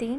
3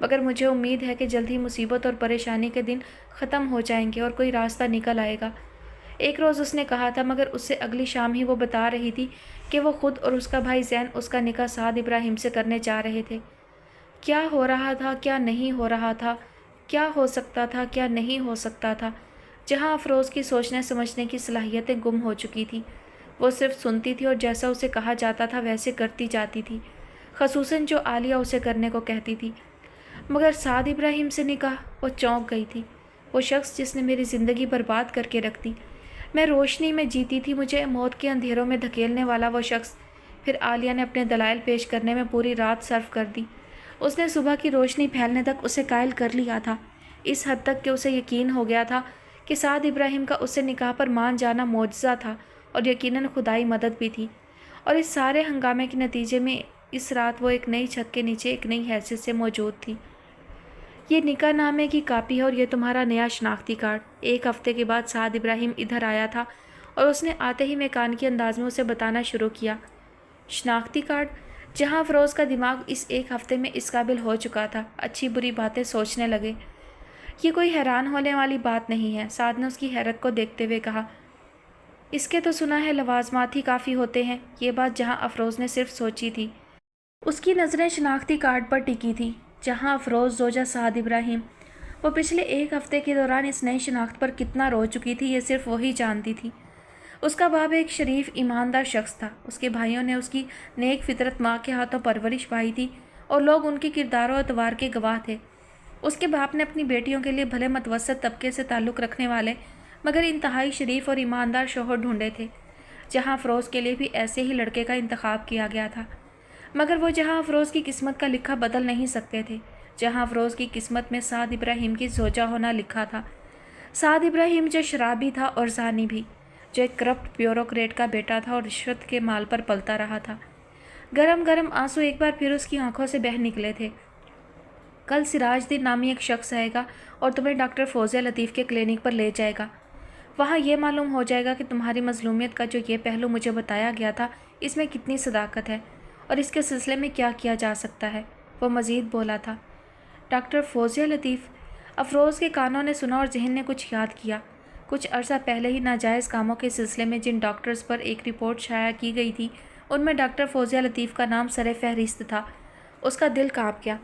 مگر مجھے امید ہے کہ جلد ہی مصیبت اور پریشانی کے دن ختم ہو جائیں گے اور کوئی راستہ نکل آئے گا۔ ایک روز اس نے کہا تھا، مگر اس سے اگلی شام ہی وہ بتا رہی تھی کہ وہ خود اور اس کا بھائی زین اس کا نکاح سعد ابراہیم سے کرنے جا رہے تھے۔ کیا ہو رہا تھا، کیا نہیں ہو رہا تھا، کیا ہو سکتا تھا، کیا نہیں ہو سکتا تھا، جہاں افروز کی سوچنے سمجھنے کی صلاحیتیں گم ہو چکی تھیں۔ وہ صرف سنتی تھی اور جیسا اسے کہا جاتا تھا ویسے کرتی جاتی تھی، خصوصاً جو عالیہ اسے کرنے کو کہتی تھی۔ مگر سعد ابراہیم سے نکاح، وہ چونک گئی تھی۔ وہ شخص جس نے میری زندگی برباد کر کے رکھ دی، میں روشنی میں جیتی تھی، مجھے موت کے اندھیروں میں دھکیلنے والا وہ شخص۔ پھر عالیہ نے اپنے دلائل پیش کرنے میں پوری رات صرف کر دی۔ اس نے صبح کی روشنی پھیلنے تک اسے قائل کر لیا تھا، اس حد تک کہ اسے یقین ہو گیا تھا کہ سعد ابراہیم کا اس سے نکاح پر مان جانا معجزہ تھا اور یقیناً خدائی مدد بھی تھی۔ اور اس سارے ہنگامے کے نتیجے میں اس رات وہ ایک نئی چھت کے نیچے ایک نئی حیثیت سے موجود تھی۔ یہ نکاح نامے کی کاپی ہے اور یہ تمہارا نیا شناختی کارڈ۔ ایک ہفتے کے بعد سعد ابراہیم ادھر آیا تھا اور اس نے آتے ہی میکانیکی انداز میں اسے بتانا شروع کیا۔ شناختی کارڈ؟ جہاں افروز کا دماغ اس ایک ہفتے میں اس قابل ہو چکا تھا، اچھی بری باتیں سوچنے لگے۔ یہ کوئی حیران ہونے والی بات نہیں ہے، سعد نے اس کی حیرت کو دیکھتے ہوئے کہا۔ اس کے تو سنا ہے لوازمات ہی کافی ہوتے ہیں۔ یہ بات جہاں افروز نے صرف سوچی تھی، اس کی نظریں شناختی کارڈ پر ٹکی تھیں، جہاں افروز زوجہ سعد ابراہیم۔ وہ پچھلے ایک ہفتے کے دوران اس نئی شناخت پر کتنا رو چکی تھی، یہ صرف وہی جانتی تھی۔ اس کا باپ ایک شریف ایماندار شخص تھا، اس کے بھائیوں نے اس کی نیک فطرت ماں کے ہاتھوں پرورش پائی تھی اور لوگ ان کے کردار و اعتبار کے گواہ تھے۔ اس کے باپ نے اپنی بیٹیوں کے لیے بھلے متوسط طبقے سے تعلق رکھنے والے مگر انتہائی شریف اور ایماندار شوہر ڈھونڈے تھے، جہاں افروز کے لیے بھی ایسے ہی لڑکے کا انتخاب کیا گیا تھا۔ مگر وہ جہاں افروز کی قسمت کا لکھا بدل نہیں سکتے تھے، جہاں افروز کی قسمت میں سعد ابراہیم کی زوجہ ہونا لکھا تھا۔ سعد ابراہیم جو شرابی تھا اور زانی بھی، جو ایک کرپٹ بیوروکریٹ کا بیٹا تھا اور رشوت کے مال پر پلتا رہا تھا۔ گرم گرم آنسو ایک بار پھر اس کی آنکھوں سے بہہ نکلے تھے۔ کل سراج دین نامی ایک شخص آئے گا اور تمہیں ڈاکٹر فوزیہ لطیف کے کلینک پر لے جائے گا۔ وہاں یہ معلوم ہو جائے گا کہ تمہاری مظلومیت کا جو یہ پہلو مجھے بتایا گیا تھا، اس میں کتنی صداقت ہے اور اس کے سلسلے میں کیا کیا جا سکتا ہے۔ وہ مزید بولا تھا۔ ڈاکٹر فوزیہ لطیف؟ افروز کے کانوں نے سنا اور ذہن نے کچھ یاد کیا۔ کچھ عرصہ پہلے ہی ناجائز کاموں کے سلسلے میں جن ڈاکٹرز پر ایک رپورٹ شائع کی گئی تھی، ان میں ڈاکٹر فوزیہ لطیف کا نام سر فہرست تھا۔ اس کا دل کانپ گیا۔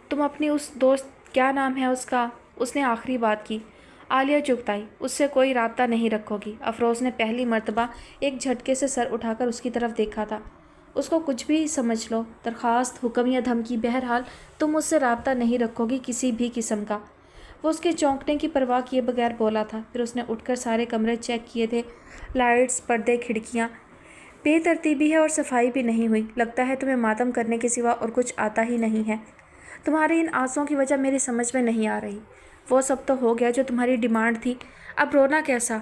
تم اپنی اس دوست، کیا نام ہے اس کا؟ اس نے آخری بات کی۔ عالیہ چغتائی۔ اس سے کوئی رابطہ نہیں رکھو گی؟ افروز نے پہلی مرتبہ ایک جھٹکے سے سر اٹھا کر اس کی طرف دیکھا تھا۔ اس کو کچھ بھی سمجھ لو، درخواست، حکم یا دھمکی، بہرحال تم اس سے رابطہ نہیں رکھو گی کسی بھی قسم کا۔ وہ اس کے چونکنے کی پرواہ کیے بغیر بولا تھا۔ پھر اس نے اٹھ کر سارے کمرے چیک کیے تھے، لائٹس، پردے، کھڑکیاں۔ بے ترتیبی ہے اور صفائی بھی نہیں ہوئی۔ لگتا ہے تمہیں ماتم کرنے کے سوا اور کچھ آتا ہی نہیں ہے۔ تمہارے ان آنسوؤں کی وجہ میری سمجھ میں نہیں آ رہی۔ وہ سب تو ہو گیا جو تمہاری ڈیمانڈ تھی، اب رونا کیسا؟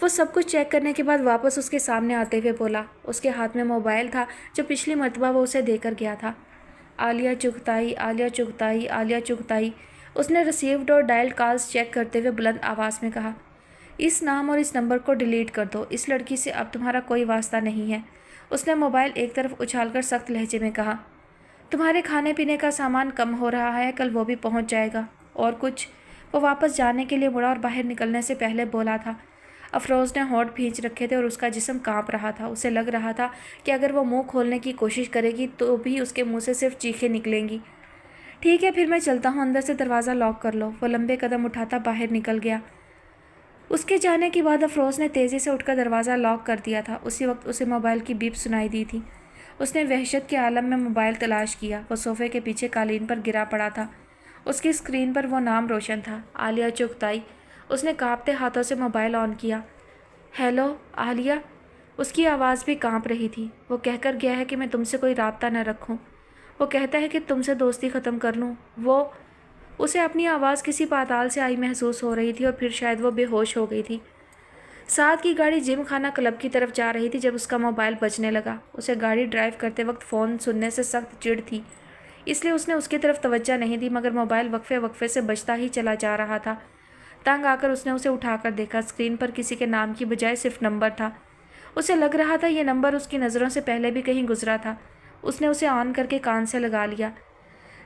وہ سب کچھ چیک کرنے کے بعد واپس اس کے سامنے آتے ہوئے بولا۔ اس کے ہاتھ میں موبائل تھا جو پچھلی مرتبہ وہ اسے دے کر گیا تھا۔ عالیہ چغتائی، عالیہ چغتائی، عالیہ چغتائی۔ اس نے ریسیوڈ اور ڈائلڈ کالز چیک کرتے ہوئے بلند آواز میں کہا۔ اس نام اور اس نمبر کو ڈیلیٹ کر دو، اس لڑکی سے اب تمہارا کوئی واسطہ نہیں ہے۔ اس نے موبائل ایک طرف اچھال کر سخت لہجے میں کہا۔ تمہارے کھانے پینے کا سامان کم ہو رہا ہے، کل وہ بھی پہنچ جائے گا۔ اور کچھ؟ وہ واپس جانے کے لیے مڑا اور باہر نکلنے سے پہلے بولا تھا۔ افروز نے ہونٹ بھینچ رکھے تھے اور اس کا جسم کانپ رہا تھا۔ اسے لگ رہا تھا کہ اگر وہ منہ کھولنے کی کوشش کرے گی تو بھی اس کے منہ سے صرف چیخیں نکلیں گی۔ ٹھیک ہے، پھر میں چلتا ہوں، اندر سے دروازہ لاک کر لو۔ وہ لمبے قدم اٹھاتا باہر نکل گیا۔ اس کے جانے کے بعد افروز نے تیزی سے اٹھ کر دروازہ لاک کر دیا تھا۔ اسی وقت اسے موبائل کی بیپ سنائی دی تھی۔ اس نے وحشت کے عالم میں موبائل تلاش کیا۔ وہ صوفے کے پیچھے قالین پر گرا پڑا تھا۔ اس کی اسکرین پر وہ نام روشن تھا، عالیہ چغتائی۔ اس نے کانپتے ہاتھوں سے موبائل آن کیا۔ ہیلو عالیہ؟ اس کی آواز بھی کانپ رہی تھی۔ وہ کہہ کر گیا ہے کہ میں تم سے کوئی رابطہ نہ رکھوں۔ وہ کہتا ہے کہ تم سے دوستی ختم کر لوں۔ اسے اپنی آواز کسی پاتال سے آئی محسوس ہو رہی تھی اور پھر شاید وہ بے ہوش ہو گئی تھی۔ سعد کی گاڑی جم خانہ کلب کی طرف جا رہی تھی جب اس کا موبائل بجنے لگا۔ اسے گاڑی ڈرائیو کرتے وقت فون سننے سے سخت چڑ تھی، اس لیے اس نے اس کی طرف توجہ نہیں دی، مگر موبائل وقفے وقفے سے بجتا ہی چلا جا رہا تھا۔ تنگ آ کر اس نے اسے اٹھا کر دیکھا۔ اسکرین پر کسی کے نام کی بجائے صرف نمبر تھا۔ اسے لگ رہا تھا یہ نمبر اس کی نظروں سے پہلے بھی کہیں گزرا تھا۔ اس نے اسے آن کر کے کان سے لگا لیا۔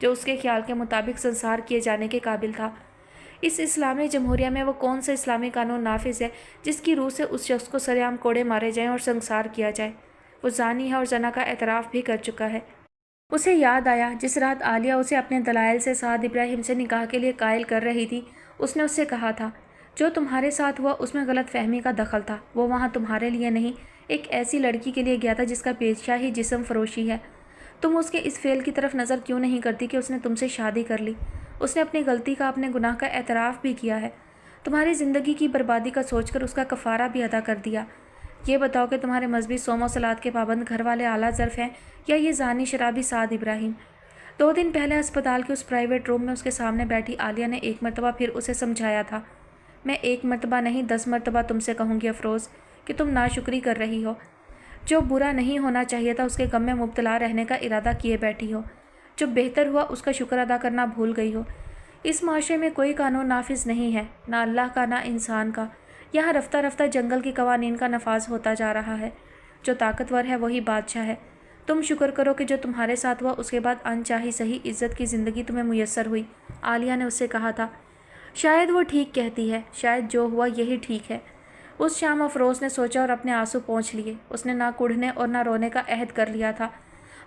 جو اس کے خیال کے مطابق سنسار کیے جانے کے قابل تھا۔ اس اسلامی جمہوریہ میں وہ کون سا اسلامی قانون نافذ ہے جس کی روح سے اس شخص کو سرعام کوڑے مارے جائیں اور سنسار کیا جائے؟ وہ زانی ہے اور زنا کا اعتراف بھی کر چکا ہے۔ اسے یاد آیا جس رات عالیہ اسے اپنے دلائل سے سعد ابراہیم سے نکاح کے لیے قائل کر رہی تھی، اس نے اس سے کہا تھا جو تمہارے ساتھ ہوا اس میں غلط فہمی کا دخل تھا، وہ وہاں تمہارے لیے نہیں ایک ایسی لڑکی کے لیے گیا تھا جس کا پیشہ ہی جسم فروشی ہے۔ تم اس کے اس فعل کی طرف نظر کیوں نہیں کرتی کہ اس نے تم سے شادی کر لی؟ اس نے اپنی غلطی کا، اپنے گناہ کا اعتراف بھی کیا ہے، تمہاری زندگی کی بربادی کا سوچ کر اس کا کفارہ بھی ادا کر دیا۔ یہ بتاؤ کہ تمہارے مذہبی صوم و صلات کے پابند گھر والے اعلیٰ ظرف ہیں یا یہ زانی شرابی سعد ابراہیم؟ 2 دن پہلے اسپتال کے اس پرائیویٹ روم میں اس کے سامنے بیٹھی عالیہ نے ایک مرتبہ پھر اسے سمجھایا تھا۔ میں 1 مرتبہ نہیں 10 مرتبہ تم سے کہوں گی افروز کہ تم ناشکری کر رہی ہو، جو برا نہیں ہونا چاہیے تھا اس کے غم میں مبتلا رہنے کا ارادہ کیے بیٹھی ہو، جو بہتر ہوا اس کا شکر ادا کرنا بھول گئی ہو۔ اس معاشرے میں کوئی قانون نافذ نہیں ہے، نہ اللہ کا نہ انسان کا، یہاں رفتہ رفتہ جنگل کے قوانین کا نفاذ ہوتا جا رہا ہے، جو طاقتور ہے وہی بادشاہ ہے۔ تم شکر کرو کہ جو تمہارے ساتھ ہوا اس کے بعد انچاہی صحیح عزت کی زندگی تمہیں میسر ہوئی، عالیہ نے اس سے کہا تھا۔ شاید وہ ٹھیک کہتی ہے، شاید جو ہوا یہی ٹھیک ہے۔ اس شام افروز نے سوچا اور اپنے آنسو پونچھ لیے۔ اس نے نہ کڑھنے اور نہ رونے کا عہد کر لیا تھا،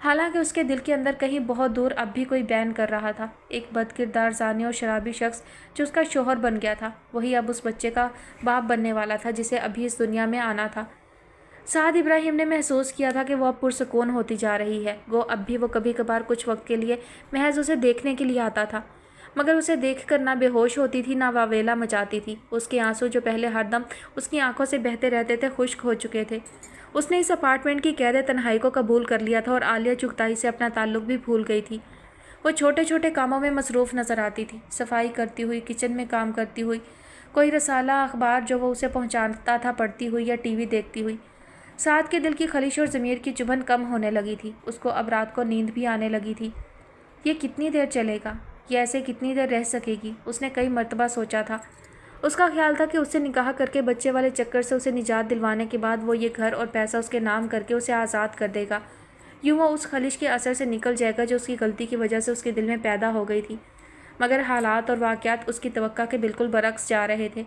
حالانکہ اس کے دل کے اندر کہیں بہت دور اب بھی کوئی بین کر رہا تھا۔ ایک بد کردار زانی اور شرابی شخص جو اس کا شوہر بن گیا تھا، وہی اب اس بچے کا باپ بننے والا تھا جسے ابھی اس دنیا میں آنا تھا۔ سعد ابراہیم نے محسوس کیا تھا کہ وہ اب پرسکون ہوتی جا رہی ہے۔ گو اب بھی وہ کبھی کبھار کچھ وقت کے لیے محض اسے دیکھنے کے لیے آتا تھا، مگر اسے دیکھ کر نہ بے ہوش ہوتی تھی نہ واویلا مچاتی تھی۔ اس کے آنسو جو پہلے ہر دم اس کی آنکھوں سے بہتے رہتے تھے خشک ہو چکے تھے۔ اس نے اس اپارٹمنٹ کی قید تنہائی کو قبول کر لیا تھا اور عالیہ چغتائی سے اپنا تعلق بھی بھول گئی تھی۔ وہ چھوٹے چھوٹے کاموں میں مصروف نظر آتی تھی، صفائی کرتی ہوئی، کچن میں کام کرتی ہوئی، کوئی رسالہ اخبار جو وہ اسے پہنچاتا تھا پڑھتی ہوئی یا ٹی وی دیکھتی ہوئی۔ سعد کے دل کی خلش اور ضمیر کی چبھن کم ہونے لگی تھی۔ اس کو اب رات کو نیند بھی آنے لگی تھی۔ یہ کتنی دیر چلے گا؟ یہ ایسے کتنی دیر رہ سکے گی؟ اس نے کئی مرتبہ سوچا تھا۔ اس کا خیال تھا کہ اس سے نکاح کر کے بچے والے چکر سے اسے نجات دلوانے کے بعد وہ یہ گھر اور پیسہ اس کے نام کر کے اسے آزاد کر دے گا، یوں وہ اس خلش کے اثر سے نکل جائے گا جو اس کی غلطی کی وجہ سے اس کے دل میں پیدا ہو گئی تھی۔ مگر حالات اور واقعات اس کی توقع کے بالکل برعکس جا رہے تھے۔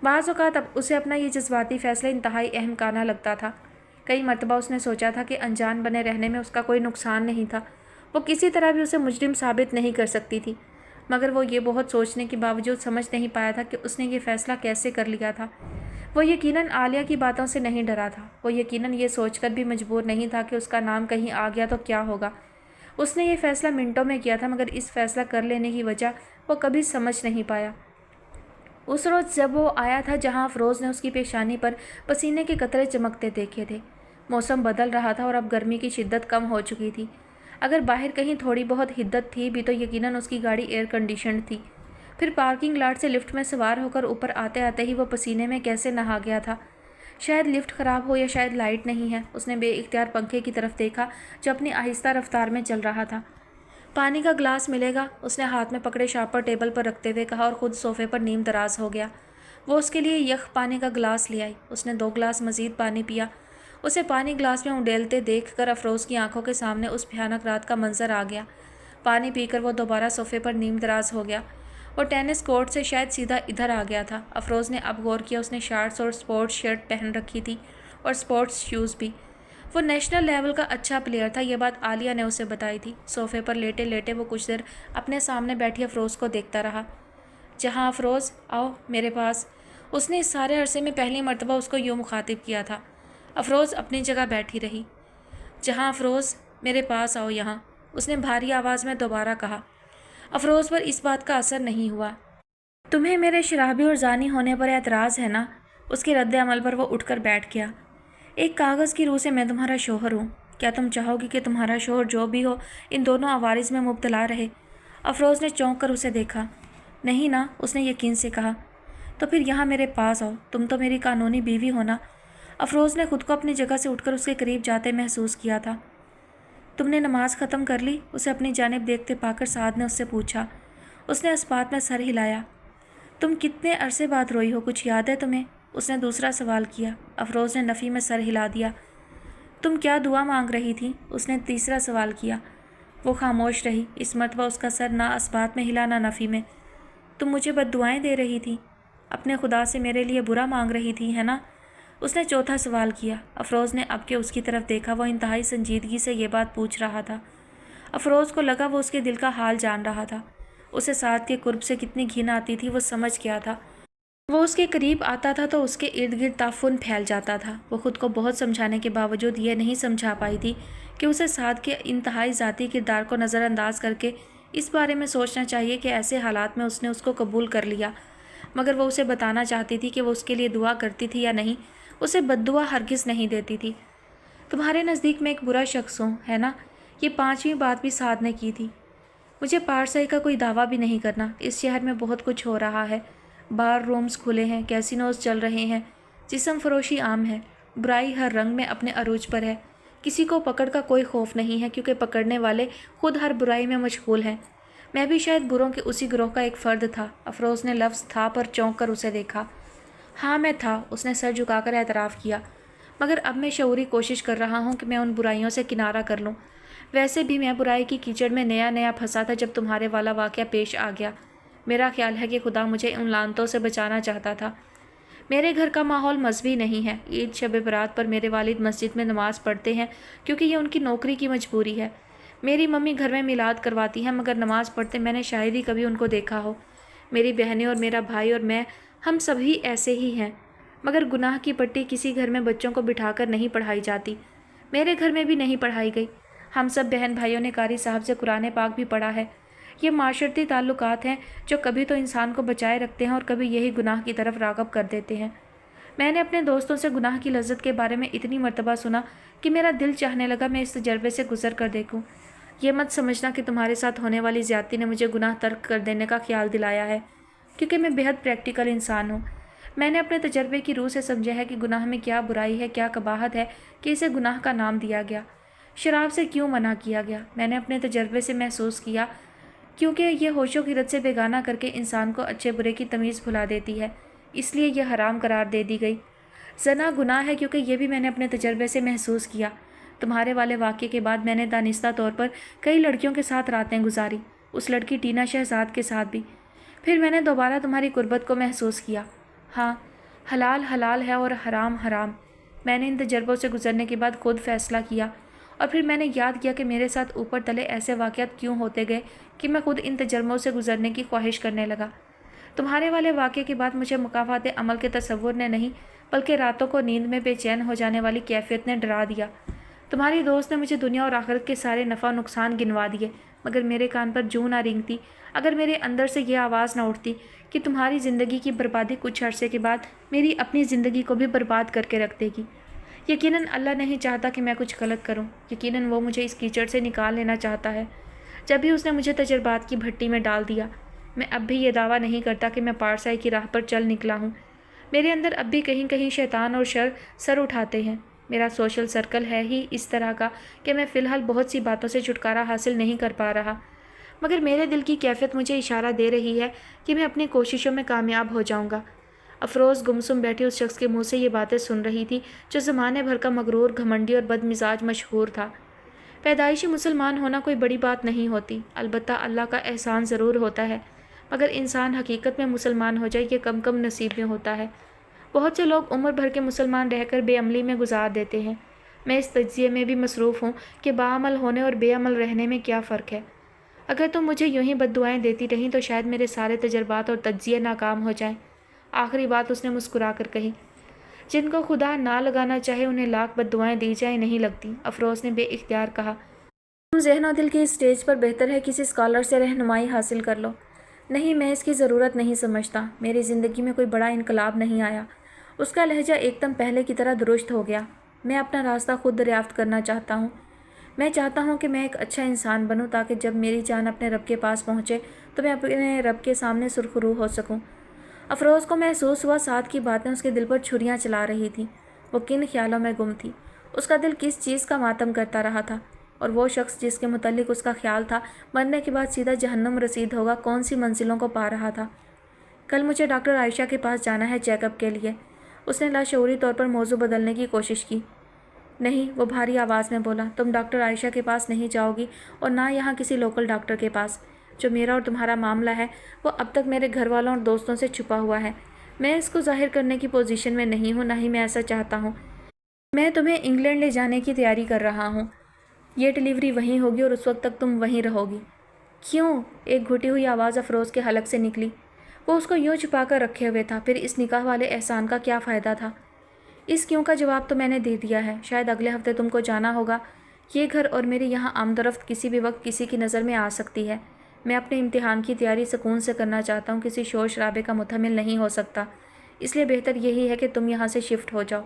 بعض اوقات اسے اپنا یہ جذباتی فیصلہ انتہائی اہم کانا لگتا تھا۔ کئی مرتبہ اس نے سوچا تھا کہ انجان بنے رہنے میں اس کا کوئی نقصان نہیں تھا، وہ کسی طرح بھی اسے مجرم ثابت نہیں کر سکتی تھی، مگر وہ یہ بہت سوچنے کے باوجود سمجھ نہیں پایا تھا کہ اس نے یہ فیصلہ کیسے کر لیا تھا۔ وہ یقیناً عالیہ کی باتوں سے نہیں ڈرا تھا، وہ یقیناً یہ سوچ کر بھی مجبور نہیں تھا کہ اس کا نام کہیں آ گیا تو کیا ہوگا۔ اس نے یہ فیصلہ منٹوں میں کیا تھا، مگر اس فیصلہ کر لینے کی وجہ وہ کبھی سمجھ نہیں پایا۔ اس روز جب وہ آیا تھا جہاں افروز نے اس کی پیشانی پر پسینے کے قطرے چمکتے دیکھے تھے، موسم بدل رہا تھا اور اب گرمی کی شدت کم ہو چکی تھی۔ اگر باہر کہیں تھوڑی بہت حدت تھی بھی تو یقیناً اس کی گاڑی ایئر کنڈیشنڈ تھی۔ پھر پارکنگ لاٹ سے لفٹ میں سوار ہو کر اوپر آتے آتے ہی وہ پسینے میں کیسے نہا گیا تھا۔ شاید لفٹ خراب ہو یا شاید لائٹ نہیں ہے۔ اس نے بے اختیار پنکھے کی طرف دیکھا جو اپنی آہستہ رفتار میں چل رہا تھا۔ پانی کا گلاس ملے گا؟ اس نے ہاتھ میں پکڑے شاپر ٹیبل پر رکھتے ہوئے کہا اور خود صوفے پر نیم دراز ہو گیا۔ وہ اس کے لیے یخ پانی کا گلاس لے آئی۔ اس نے 2 گلاس مزید پانی پیا۔ اسے پانی گلاس میں اونڈیلتے دیکھ کر افروز کی آنکھوں کے سامنے اس بھیانک رات کا منظر آ گیا۔ پانی پی کر وہ دوبارہ صوفے پر نیم دراز ہو گیا۔ وہ ٹینس کورٹ سے شاید سیدھا ادھر آ گیا تھا۔ افروز نے اب غور کیا، اس نے شارٹس اور سپورٹس شرٹ پہن رکھی تھی اور سپورٹس شوز بھی۔ وہ نیشنل لیول کا اچھا پلیئر تھا، یہ بات عالیہ نے اسے بتائی تھی۔ صوفے پر لیٹے لیٹے وہ کچھ دیر اپنے سامنے بیٹھی افروز کو دیکھتا رہا۔ جہاں افروز، آؤ میرے پاس۔ اس نے اس سارے عرصے میں پہلی مرتبہ اس کو یوں مخاطب کیا تھا۔ افروز اپنی جگہ بیٹھی رہی۔ جہاں افروز، میرے پاس آؤ یہاں، اس نے بھاری آواز میں دوبارہ کہا۔ افروز پر اس بات کا اثر نہیں ہوا۔ تمہیں میرے شرابی اور زانی ہونے پر اعتراض ہے نا؟ اس کے رد عمل پر وہ اٹھ کر بیٹھ گیا۔ ایک کاغذ کی روح سے میں تمہارا شوہر ہوں، کیا تم چاہو گی کہ تمہارا شوہر جو بھی ہو ان دونوں عوارض میں مبتلا رہے؟ افروز نے چونک کر اسے دیکھا۔ نہیں نا، اس نے یقین سے کہا۔ تو پھر یہاں میرے پاس آؤ، تم تو میری قانونی بیوی ہو نا۔ افروز نے خود کو اپنی جگہ سے اٹھ کر اس کے قریب جاتے محسوس کیا تھا۔ تم نے نماز ختم کر لی؟ اسے اپنی جانب دیکھتے پا کر سعد نے اس سے پوچھا۔ اس نے اسبات میں سر ہلایا۔ تم کتنے عرصے بعد روئی ہو، کچھ یاد ہے تمہیں؟ اس نے دوسرا سوال کیا۔ افروز نے نفی میں سر ہلا دیا۔ تم کیا دعا مانگ رہی تھی؟ اس نے تیسرا سوال کیا۔ وہ خاموش رہی۔ اس مرتبہ اس کا سر نہ اسبات میں ہلا نہ نفی میں۔ تم مجھے بد دعائیں دے رہی تھی، اپنے خدا سے میرے لیے برا مانگ رہی تھی، ہے نا؟ اس نے چوتھا سوال کیا۔ افروز نے اب کے اس کی طرف دیکھا۔ وہ انتہائی سنجیدگی سے یہ بات پوچھ رہا تھا۔ افروز کو لگا وہ اس کے دل کا حال جان رہا تھا۔ اسے سعد کے قرب سے کتنی گھن آتی تھی وہ سمجھ گیا تھا۔ وہ اس کے قریب آتا تھا تو اس کے ارد گرد تعفن پھیل جاتا تھا۔ وہ خود کو بہت سمجھانے کے باوجود یہ نہیں سمجھا پائی تھی کہ اسے سعد کے انتہائی ذاتی کردار کو نظر انداز کر کے اس بارے میں سوچنا چاہیے کہ ایسے حالات میں اس نے اس کو قبول کر لیا، مگر وہ اسے بتانا چاہتی تھی کہ وہ اس کے لیے دعا کرتی تھی یا نہیں، اسے بد دعا ہرگز نہیں دیتی تھی۔ تمہارے نزدیک میں ایک برا شخص ہوں، ہے نا؟ یہ 5ویں بات بھی سعد نے کی تھی۔ مجھے پارسائی کا کوئی دعویٰ بھی نہیں کرنا۔ اس شہر میں بہت کچھ ہو رہا ہے، بار رومز کھلے ہیں، کیسینوز چل رہے ہیں، جسم فروشی عام ہے، برائی ہر رنگ میں اپنے عروج پر ہے۔ کسی کو پکڑ کا کوئی خوف نہیں ہے کیونکہ پکڑنے والے خود ہر برائی میں مشغول ہیں۔ میں بھی شاید بروں کے اسی گروہ کا ایک فرد تھا۔ افروز نے لفظ تھا پر چونک کر اسے دیکھا۔ ہاں میں تھا، اس نے سر جھکا کر اعتراف کیا، مگر اب میں شعوری کوشش کر رہا ہوں کہ میں ان برائیوں سے کنارہ کر لوں۔ ویسے بھی میں برائی کی کیچڑ میں نیا پھنسا تھا جب تمہارے والا واقعہ پیش آ گیا۔ میرا خیال ہے کہ خدا مجھے ان لعنتوں سے بچانا چاہتا تھا۔ میرے گھر کا ماحول مذہبی نہیں ہے۔ عید شب برات پر میرے والد مسجد میں نماز پڑھتے ہیں کیونکہ یہ ان کی نوکری کی مجبوری ہے۔ میری ممی گھر میں میلاد کرواتی ہیں مگر نماز پڑھتے میں نے شاید ہی کبھی ان کو دیکھا ہو۔ میری بہنیں اور میرا بھائی اور میں، ہم سبھی ایسے ہی ہیں، مگر گناہ کی پٹی کسی گھر میں بچوں کو بٹھا کر نہیں پڑھائی جاتی۔ میرے گھر میں بھی نہیں پڑھائی گئی۔ ہم سب بہن بھائیوں نے قاری صاحب سے قرآن پاک بھی پڑھا ہے۔ یہ معاشرتی تعلقات ہیں جو کبھی تو انسان کو بچائے رکھتے ہیں اور کبھی یہی گناہ کی طرف راغب کر دیتے ہیں۔ میں نے اپنے دوستوں سے گناہ کی لذت کے بارے میں اتنی مرتبہ سنا کہ میرا دل چاہنے لگا میں اس تجربے سے گزر کر دیکھوں۔ یہ مت سمجھنا کہ تمہارے ساتھ ہونے والی زیادتی نے مجھے گناہ ترک کر دینے کا خیال دلایا ہے، کیونکہ میں بہت پریکٹیکل انسان ہوں۔ میں نے اپنے تجربے کی روح سے سمجھا ہے کہ گناہ میں کیا برائی ہے، کیا قباحت ہے کہ اسے گناہ کا نام دیا گیا۔ شراب سے کیوں منع کیا گیا؟ میں نے اپنے تجربے سے محسوس کیا کیونکہ یہ ہوش و خرد سے بیگانہ کر کے انسان کو اچھے برے کی تمیز بھلا دیتی ہے، اس لیے یہ حرام قرار دے دی گئی۔ زنا گناہ ہے کیونکہ یہ بھی میں نے اپنے تجربے سے محسوس کیا۔ تمہارے والے واقعے کے بعد میں نے دانستہ طور پر کئی لڑکیوں کے ساتھ راتیں گزاری، اس لڑکی ٹینا شہزاد کے ساتھ بھی۔ پھر میں نے دوبارہ تمہاری قربت کو محسوس کیا۔ ہاں، حلال حلال ہے اور حرام حرام۔ میں نے ان تجربوں سے گزرنے کے بعد خود فیصلہ کیا، اور پھر میں نے یاد کیا کہ میرے ساتھ اوپر تلے ایسے واقعات کیوں ہوتے گئے کہ میں خود ان تجربوں سے گزرنے کی خواہش کرنے لگا۔ تمہارے والے واقعے کے بعد مجھے مکافات عمل کے تصور نے نہیں بلکہ راتوں کو نیند میں بے چین ہو جانے والی کیفیت نے ڈرا دیا۔ تمہاری دوست نے مجھے دنیا اور آخرت کے سارے نفع نقصان گنوا دیے، مگر میرے کان پر جوں نہ رینگتی اگر میرے اندر سے یہ آواز نہ اٹھتی کہ تمہاری زندگی کی بربادی کچھ عرصے کے بعد میری اپنی زندگی کو بھی برباد کر کے رکھ دے گی۔ یقیناً اللہ نہیں چاہتا کہ میں کچھ غلط کروں، یقیناً وہ مجھے اس کیچڑ سے نکال لینا چاہتا ہے۔ جب بھی اس نے مجھے تجربات کی بھٹی میں ڈال دیا، میں اب بھی یہ دعویٰ نہیں کرتا کہ میں پارسائی کی راہ پر چل نکلا ہوں۔ میرے اندر اب بھی کہیں کہیں شیطان اور شر سر اٹھاتے ہیں۔ میرا سوشل سرکل ہے ہی اس طرح کا کہ میں فی الحال بہت سی باتوں سے چھٹکارا حاصل نہیں کر پا رہا، مگر میرے دل کی کیفیت مجھے اشارہ دے رہی ہے کہ میں اپنی کوششوں میں کامیاب ہو جاؤں گا۔ افروز گمسم بیٹھی اس شخص کے منہ سے یہ باتیں سن رہی تھی جو زمانے بھر کا مغرور، گھمنڈی اور بد مزاج مشہور تھا۔ پیدائشی مسلمان ہونا کوئی بڑی بات نہیں ہوتی، البتہ اللہ کا احسان ضرور ہوتا ہے، مگر انسان حقیقت میں مسلمان ہو جائے یہ کم نصیب میں ہوتا ہے۔ بہت سے لوگ عمر بھر کے مسلمان رہ کر بے عملی میں گزار دیتے ہیں۔ میں اس تجزیے میں بھی مصروف ہوں کہ باعمل ہونے اور بے عمل رہنے میں کیا فرق ہے۔ اگر تم مجھے یوں ہی بد دعائیں دیتی رہیں تو شاید میرے سارے تجربات اور تجزیے ناکام ہو جائیں۔ آخری بات اس نے مسکرا کر کہی۔ جن کو خدا نہ لگانا چاہے انہیں لاکھ بد دعائیں دی جائیں نہیں لگتی، افروز نے بے اختیار کہا۔ تم ذہن و دل کی اس سٹیج پر بہتر ہے کسی اسکالر سے رہنمائی حاصل کر لو۔ نہیں، میں اس کی ضرورت نہیں سمجھتا۔ میری زندگی میں کوئی بڑا انقلاب نہیں آیا۔ اس کا لہجہ ایک دم پہلے کی طرح درست ہو گیا۔ میں اپنا راستہ خود دریافت کرنا چاہتا ہوں۔ میں چاہتا ہوں کہ میں ایک اچھا انسان بنوں تاکہ جب میری جان اپنے رب کے پاس پہنچے تو میں اپنے رب کے سامنے سرخرو ہو سکوں۔ افروز کو محسوس ہوا سعد کی باتیں اس کے دل پر چھریاں چلا رہی تھیں۔ وہ کن خیالوں میں گم تھی؟ اس کا دل کس چیز کا ماتم کرتا رہا تھا؟ اور وہ شخص جس کے متعلق اس کا خیال تھا مرنے کے بعد سیدھا جہنم رسید ہوگا، کون سی منزلوں کو پا رہا تھا؟ کل مجھے ڈاکٹر عائشہ کے پاس جانا ہے چیک اپ کے لیے۔ اس نے لاشعوری طور پر موضوع بدلنے کی کوشش کی۔ نہیں، وہ بھاری آواز میں بولا، تم ڈاکٹر عائشہ کے پاس نہیں جاؤ گی اور نہ یہاں کسی لوکل ڈاکٹر کے پاس۔ جو میرا اور تمہارا معاملہ ہے وہ اب تک میرے گھر والوں اور دوستوں سے چھپا ہوا ہے۔ میں اس کو ظاہر کرنے کی پوزیشن میں نہیں ہوں، نہ ہی میں ایسا چاہتا ہوں۔ میں تمہیں انگلینڈ لے جانے کی تیاری کر رہا ہوں۔ یہ ڈلیوری وہیں ہوگی اور اس وقت تک تم وہیں رہو گی۔ کیوں؟ ایک گھٹی ہوئی آواز افروز کے حلق سے نکلی۔ وہ اس کو یوں چھپا کر رکھے ہوئے تھا، پھر اس نکاح والے احسان کا کیا فائدہ تھا؟ اس کیوں کا جواب تو میں نے دے دیا ہے۔ شاید اگلے ہفتے تم کو جانا ہوگا۔ یہ گھر اور میری یہاں آمد و رفت کسی بھی وقت کسی کی نظر میں آ سکتی ہے۔ میں اپنے امتحان کی تیاری سکون سے کرنا چاہتا ہوں، کسی شور شرابے کا متحمل نہیں ہو سکتا، اس لیے بہتر یہی ہے کہ تم یہاں سے شفٹ ہو جاؤ۔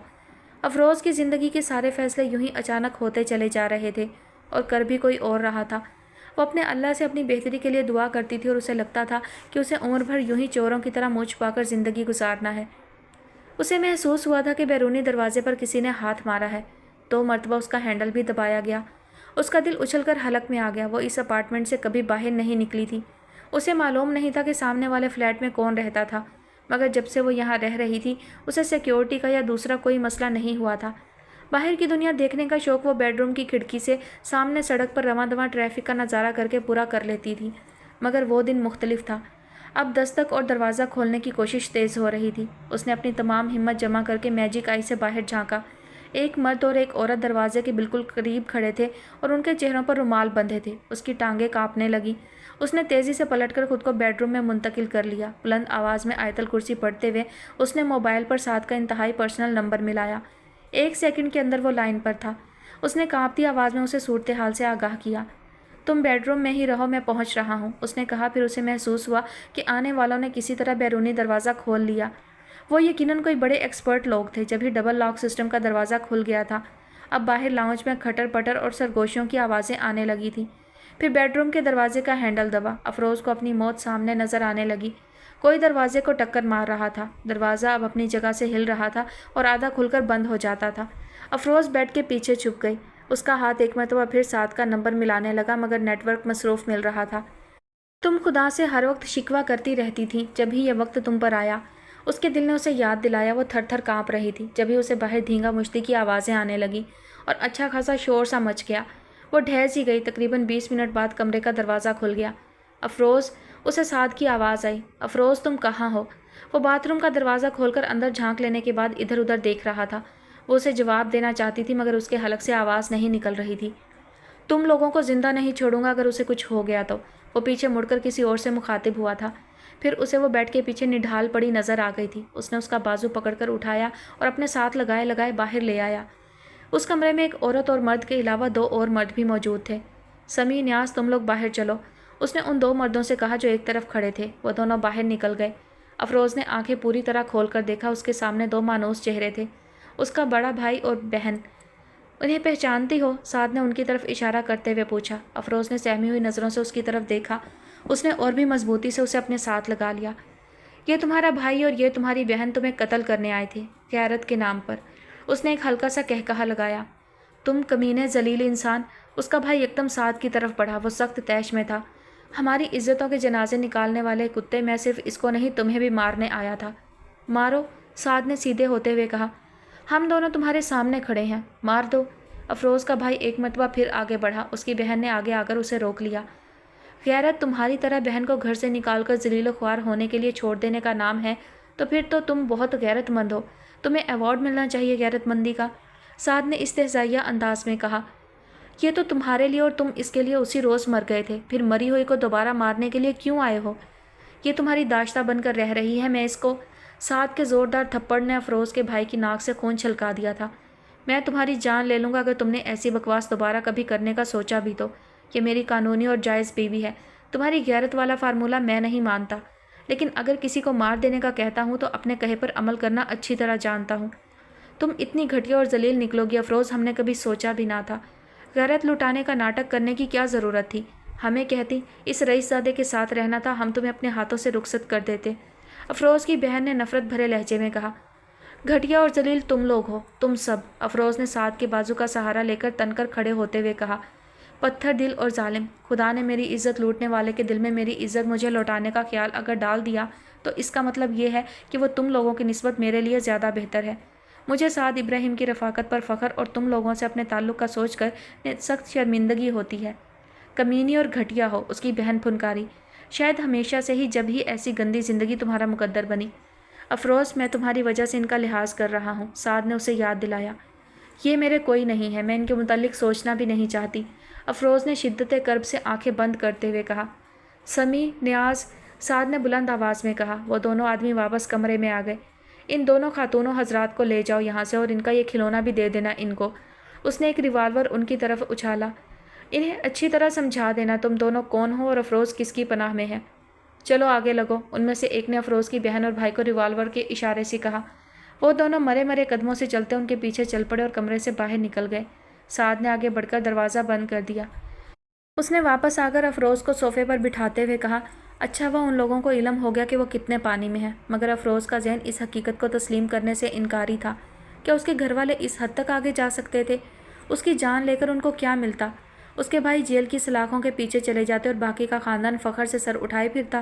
افروز کی زندگی کے سارے فیصلے یوں ہی اچانک ہوتے چلے جا رہے تھے اور کر بھی کوئی اور رہا تھا۔ وہ اپنے اللہ سے اپنی بہتری کے لیے دعا کرتی تھی اور اسے لگتا تھا کہ اسے عمر بھر یوں ہی چوروں کی طرح منہ چھپا کر زندگی گزارنا ہے۔ اسے محسوس ہوا تھا کہ بیرونی دروازے پر کسی نے ہاتھ مارا ہے۔ 2 مرتبہ اس کا ہینڈل بھی دبایا گیا۔ اس کا دل اچھل کر حلق میں آ گیا۔ وہ اس اپارٹمنٹ سے کبھی باہر نہیں نکلی تھی۔ اسے معلوم نہیں تھا کہ سامنے والے فلیٹ میں کون رہتا تھا، مگر جب سے وہ یہاں رہ رہی تھی اسے سیکیورٹی کا یا دوسرا کوئی مسئلہ نہیں ہوا تھا۔ باہر کی دنیا دیکھنے کا شوق وہ بیڈ روم کی کھڑکی سے سامنے سڑک پر رواں دواں ٹریفک کا نظارہ کر کے پورا کر لیتی تھی، مگر وہ دن مختلف تھا۔ اب دستک اور دروازہ کھولنے کی کوشش تیز ہو رہی تھی۔ اس نے اپنی تمام ہمت جمع کر کے میجک آئی سے باہر جھانکا۔ ایک مرد اور ایک عورت دروازے کے بالکل قریب کھڑے تھے اور ان کے چہروں پر رومال بندھے تھے۔ اس کی ٹانگیں کانپنے لگیں۔ اس نے تیزی سے پلٹ کر خود کو بیڈ روم میں منتقل کر لیا۔ بلند آواز میں آیت الکرسی پڑھتے ہوئے اس نے موبائل پر سعد کا انتہائی پرسنل نمبر ملایا۔ 1 سیکنڈ کے اندر وہ لائن پر تھا۔ اس نے کانپتی آواز میں اسے صورتحال سے آگاہ کیا۔ تم بیڈ روم میں ہی رہو، میں پہنچ رہا ہوں، اس نے کہا۔ پھر اسے محسوس ہوا کہ آنے والوں نے کسی طرح بیرونی دروازہ کھول لیا۔ وہ یقیناً کوئی بڑے ایکسپرٹ لوگ تھے، جب ہی ڈبل لاک سسٹم کا دروازہ کھل گیا تھا۔ اب باہر لاؤنج میں کھٹر پٹر اور سرگوشیوں کی آوازیں آنے لگی تھیں۔ پھر بیڈ روم کے دروازے کا ہینڈل دبا۔ افروز کو اپنی موت سامنے نظر آنے لگی۔ کوئی دروازے کو ٹکر مار رہا تھا۔ دروازہ اب اپنی جگہ سے ہل رہا تھا اور آدھا کھل کر بند ہو جاتا تھا۔ افروز بیڈ کے پیچھے چھپ گئی۔ اس کا ہاتھ ایک مرتبہ پھر سعد کا نمبر ملانے لگا، مگر نیٹ ورک مصروف مل رہا تھا۔ تم خدا سے ہر وقت شکوہ کرتی رہتی تھی، جب ہی یہ وقت تم پر آیا، اس کے دل نے اسے یاد دلایا۔ وہ تھر تھر کانپ رہی تھی جب ہی اسے باہر دھینگا مشتی کی آوازیں آنے لگیں اور اچھا خاصا شور سا مچ گیا۔ وہ ڈھہ سی گئی۔ تقریباً 20 منٹ بعد کمرے کا دروازہ کھل گیا۔ افروز، اسے سعد کی آواز آئی۔ افروز، تم کہاں ہو؟ وہ باتھ روم کا دروازہ کھول کر اندر جھانک لینے کے بعد ادھر ادھر دیکھ رہا تھا۔ وہ اسے جواب دینا چاہتی تھی مگر اس کے حلق سے آواز نہیں نکل رہی تھی۔ تم لوگوں کو زندہ نہیں چھوڑوں گا اگر اسے کچھ ہو گیا تو۔ وہ پیچھے مڑ کر کسی اور سے مخاطب ہوا تھا۔ پھر اسے وہ بیڈ کے پیچھے نڈھال پڑی نظر آ گئی تھی۔ اس نے اس کا بازو پکڑ کر اٹھایا اور اپنے ساتھ لگائے لگائے باہر لے آیا۔ اس کمرے میں ایک عورت اور مرد کے علاوہ 2 اور مرد بھی موجود تھے۔ سمیع، نیاز، تم لوگ باہر چلو، اس نے ان 2 مردوں سے کہا جو ایک طرف کھڑے تھے۔ وہ دونوں باہر نکل گئے۔ افروز نے آنکھیں پوری طرح کھول کر دیکھا۔ اس کے سامنے 2 مانوس چہرے تھے، اس کا بڑا بھائی اور بہن۔ انہیں پہچانتی ہو؟ سعد نے ان کی طرف اشارہ کرتے ہوئے پوچھا۔ افروز نے سہمی ہوئی نظروں سے اس کی طرف دیکھا۔ اس نے اور بھی مضبوطی سے اسے اپنے ساتھ لگا لیا۔ یہ تمہارا بھائی اور یہ تمہاری بہن تمہیں قتل کرنے آئے تھے، غیرت کے نام پر۔ اس نے ایک ہلکا سا کہکہا لگایا۔ تم کمینے ذلیل انسان! اس کا بھائی یکدم سعد کی طرف بڑھا۔ وہ سخت طیش میں تھا۔ ہماری عزتوں کے جنازے نکالنے والے کتے، میں صرف اس کو نہیں تمہیں بھی مارنے آیا تھا۔ مارو، سعد نے سیدھے ہوتے ہوئے کہا۔ ہم دونوں تمہارے سامنے کھڑے ہیں، مار دو۔ افروز کا بھائی ایک مرتبہ پھر آگے بڑھا۔ اس کی بہن نے آگے آ کر اسے روک لیا۔ غیرت تمہاری طرح بہن کو گھر سے نکال کر ذلیل و خوار ہونے کے لیے چھوڑ دینے کا نام ہے تو پھر تو تم بہت غیرت مند ہو، تمہیں ایوارڈ ملنا چاہیے غیرت مندی کا، سعد نے استہزائیہ انداز میں کہا۔ یہ تو تمہارے لیے اور تم اس کے لیے اسی روز مر گئے تھے، پھر مری ہوئی کو دوبارہ مارنے کے لیے کیوں آئے ہو؟ یہ تمہاری داشتہ بن کر رہ رہی ہے، میں اس کو… سعد کے زوردار تھپڑ نے افروز کے بھائی کی ناک سے خون چھلکا دیا تھا۔ میں تمہاری جان لے لوں گا اگر تم نے ایسی بکواس دوبارہ کبھی کرنے کا سوچا بھی تو۔ یہ میری قانونی اور جائز بیوی ہے۔ تمہاری غیرت والا فارمولہ میں نہیں مانتا، لیکن اگر کسی کو مار دینے کا کہتا ہوں تو اپنے کہے پر عمل کرنا اچھی طرح جانتا ہوں۔ تم اتنی گھٹیا اور ذلیل نکلو گی افروز، ہم نے کبھی سوچا بھی نہ تھا۔ غیرت لٹانے کا ناٹک کرنے کی کیا ضرورت تھی؟ ہمیں کہتی اس رئیس زادے کے ساتھ رہنا تھا، ہم تمہیں اپنے ہاتھوں سے رخصت کر دیتے۔ افروز کی بہن نے نفرت بھرے لہجے میں کہا۔ گھٹیا اور ذلیل تم لوگ ہو، تم سب، افروز نے سعد کے بازو کا سہارا لے کر تن کر کھڑے ہوتے ہوئے کہا۔ پتھر دل اور ظالم! خدا نے میری عزت لوٹنے والے کے دل میں میری عزت مجھے لوٹانے کا خیال اگر ڈال دیا تو اس کا مطلب یہ ہے کہ وہ تم لوگوں کی نسبت میرے لیے زیادہ بہتر ہے۔ مجھے سعد ابراہیم کی رفاقت پر فخر اور تم لوگوں سے اپنے تعلق کا سوچ کر سخت شرمندگی ہوتی ہے۔ کمینی اور گھٹیا ہو، اس کی بہن پھنکاری۔ شاید ہمیشہ سے ہی جب ہی ایسی گندی زندگی تمہارا مقدر بنی۔ افروز، میں تمہاری وجہ سے ان کا لحاظ کر رہا ہوں، سعد نے اسے یاد دلایا۔ یہ میرے کوئی نہیں ہے، میں ان کے متعلق سوچنا بھی نہیں چاہتی، افروز نے شدت کرب سے آنکھیں بند کرتے ہوئے کہا۔ سمی، نیاز، سعد نے بلند آواز میں کہا۔ وہ دونوں آدمی واپس کمرے میں آ گئے۔ ان دونوں خاتونوں حضرات کو لے جاؤ یہاں سے، اور ان کا یہ کھلونا بھی دے دینا ان کو۔ اس نے ایک ریوالور ان کی طرف اچھالا۔ انہیں اچھی طرح سمجھا دینا تم دونوں کون ہو اور افروز کس کی پناہ میں ہے۔ چلو آگے لگو، ان میں سے ایک نے افروز کی بہن اور بھائی کو ریوالور کے اشارے سے کہا۔ وہ دونوں مرے مرے قدموں سے چلتے ان کے پیچھے چل پڑے اور کمرے سے باہر نکل گئے۔ سعد نے آگے بڑھ کر دروازہ بند کر دیا۔ اس نے واپس آ کر افروز کو صوفے پر بٹھاتے ہوئے کہا، اچھا وہ ان لوگوں کو علم ہو گیا کہ وہ کتنے پانی میں ہیں، مگر افروز کا ذہن اس حقیقت کو تسلیم کرنے سے انکاری تھا کہ اس کے گھر والے اس حد تک آگے جا سکتے تھے۔ اس کی جان لے کر ان کو کیا ملتا؟ اس کے بھائی جیل کی سلاخوں کے پیچھے چلے جاتے اور باقی کا خاندان فخر سے سر اٹھائے پھرتا۔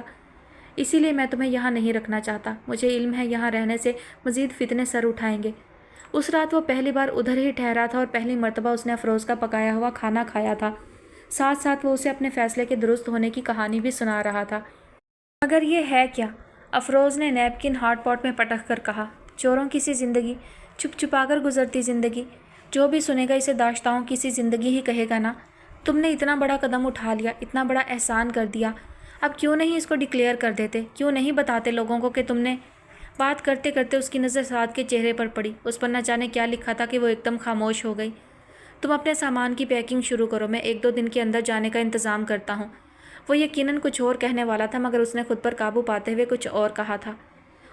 اسی لیے میں تمہیں یہاں نہیں رکھنا چاہتا، مجھے علم ہے یہاں رہنے سے مزید فتنے سر اٹھائیں گے۔ اس رات وہ پہلی بار ادھر ہی ٹھہرا تھا اور پہلی مرتبہ اس نے افروز کا پکایا ہوا کھانا کھایا تھا۔ ساتھ ساتھ وہ اسے اپنے فیصلے کے درست ہونے کی کہانی بھی سنا رہا تھا۔ مگر یہ ہے کیا؟ افروز نے نیپکن ہاٹ پاٹ میں پٹک کر کہا۔ چوروں کی سی زندگی، چھپ چھپا کر گزرتی زندگی۔ جو بھی سنے گا اسے داشتاؤں کی سی زندگی ہی کہے گا نا۔ تم نے اتنا بڑا قدم اٹھا لیا، اتنا بڑا احسان کر دیا، اب کیوں نہیں اس کو ڈکلیئر کر دیتے؟ کیوں نہیں بتاتے لوگوں کو کہ تم نے؟ بات کرتے کرتے اس کی نظر سعد کے چہرے پر پڑی۔ اس پر نہ جانے کیا لکھا تھا کہ وہ ایک دم خاموش ہو گئی۔ تم اپنے سامان کی پیکنگ شروع کرو، میں 1-2 دن کے اندر جانے کا انتظام کرتا ہوں۔ وہ یقیناً کچھ اور کہنے والا تھا، مگر اس نے خود پر قابو پاتے ہوئے کچھ اور کہا تھا۔